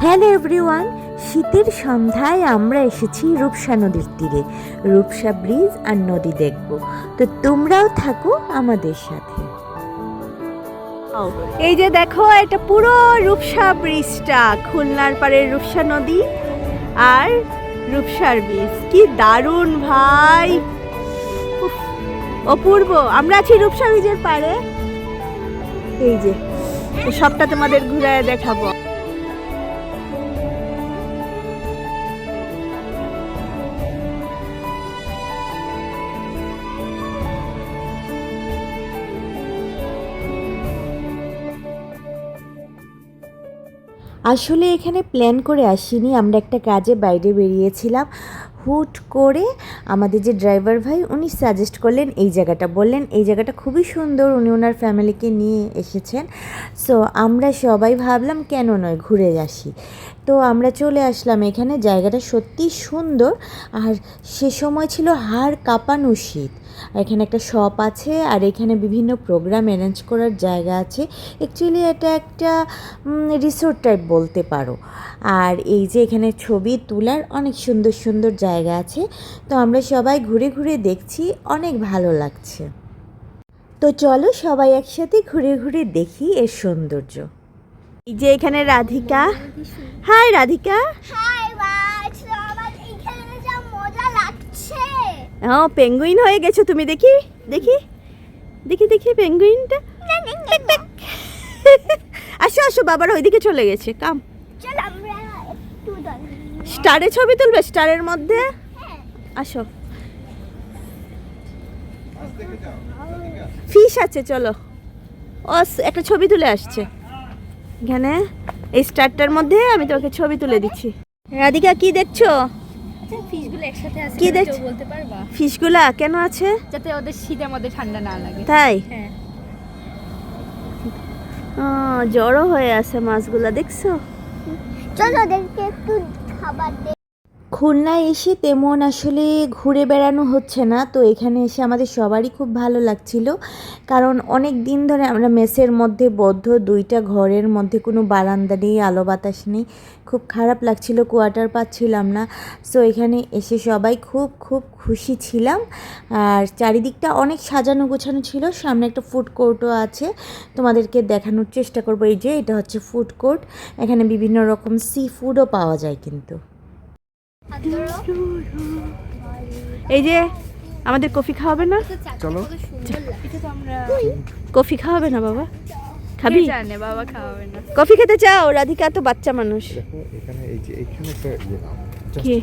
Hello everyone, শীতের সন্ধ্যায় আমরা এসেছি রূপসা নদীর তীরে। রূপসা ব্রিজ আর নদী দেখব, তো তোমরাও থাকো আমাদের সাথে। এই যে দেখো, এটা পুরো রূপসা ব্রিজটা, খুলনার পারে রূপসা নদী আর রূপসার ব্রিজ। কি দারুণ ভাই, অপূর্ব। আমরা আছি রূপসা ব্রিজের পারে। এই যে সবটা তোমাদের ঘুরে দেখাবো। আসলে এখানে প্ল্যান করে আসিনি, আমরা একটা কাজে বাইরে বেরিয়েছিলাম। হুট করে আমাদের যে ড্রাইভার ভাই, উনি সাজেস্ট করলেন এই জায়গাটা, বললেন এই জায়গাটা খুবই সুন্দর, উনি ওনার ফ্যামিলিকে নিয়ে এসেছেন। সো আমরা সবাই ভাবলাম কেন নয়, ঘুরে আসি। তো আমরা চলে আসলাম এখানে। জায়গাটা সত্যি সুন্দর, আর সে সময় ছিল হাড় কাঁপানো শীত। এখানে একটা শপ আছে, আর এখানে বিভিন্ন প্রোগ্রাম অ্যারেঞ্জ করার জায়গা আছে। অ্যাকচুয়ালি এটা একটা রিসোর্ট টাইপ বলতে পারো। আর এই যে এখানে ছবি তোলার অনেক সুন্দর সুন্দর জায়গা আছে। তো আমরা সবাই ঘুরে ঘুরে দেখছি, অনেক ভালো লাগছে। তো চলো সবাই একসাথে ঘুরে ঘুরে দেখি এর সৌন্দর্য। এই যে এখানে রাধিকা। হাই রাধিকা। হ্যাঁ, পেঙ্গুইন হয়ে গেছো তুমি। দেখি দেখি দেখি দেখি পেঙ্গুইনটা। আসো আসো, বাবার ওইদিকে চলে গেছে। কাম, স্টারের ছবি তুলবে, স্টারের মধ্যে আসো। ফিশ আছে, চলো। ও একটা ছবি তুলে আসছে এখানে, এই স্টারটার মধ্যে আমি তোমাকে ছবি তুলে দিচ্ছি। রাধিকা কি দেখছো? ফিশগুলো একসাথে আছে, কি দেখছো বলতে পারবা? ফিশগুলা কেন আছে? যাতে ওদের শীতে আমাদের ঠান্ডা না লাগে। তাই? হ্যাঁ। জড়ো হয়ে আছে মাছগুলা, দেখছো? চলো ওদেরকে একটু খাবার দে। খুলনায় এসে তেমন আসলে ঘুরে বেড়ানো হচ্ছে না, তো এখানে এসে আমাদের সবারই খুব ভালো লাগছিল। কারণ অনেক দিন ধরে আমরা মেসের মধ্যে বদ্ধ, দুইটা ঘরের মধ্যে কোনো বারান্দা নেই, আলো বাতাস নেই, খুব খারাপ লাগছিল, কোয়ার্টার পাচ্ছিলাম না। সো এখানে এসে সবাই খুব খুব খুশি ছিলাম। আর চারিদিকটা অনেক সাজানো গোছানো ছিল। সামনে একটা ফুড কোর্টও আছে, তোমাদেরকে দেখানোর চেষ্টা করবো। এই যে এটা হচ্ছে ফুড কোর্ট, এখানে বিভিন্ন রকম সি ফুডও পাওয়া যায় কিন্তু। এই যে আমাদের কফি খাওয়াবে না? চলো। কফি খাওয়াবে না বাবা? খাবি? জানে বাবা খাওয়াবে না। কফি খেতে চাও? রাধিকা তো বাচ্চা মানুষ। দেখো এখানে এই যে এখানে একটা কি